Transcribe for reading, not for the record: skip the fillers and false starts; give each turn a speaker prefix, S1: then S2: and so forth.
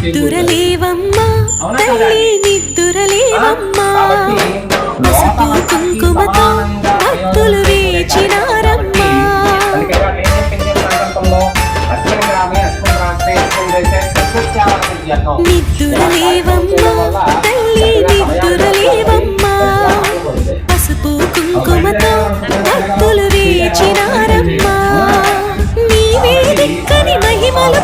S1: నిద్దురలేవమ్మా తల్లి నిద్దురలేవమ్మా పసుపు కుంకుమతో భక్తులు వేచినారమ్మా నిద్దురలేవమ్మా తల్లి నిద్దురలేవమ్మా పసుపు కుంకుమతో భక్తులు వేచినారమ్మా నీవే దిక్కని మహిమలు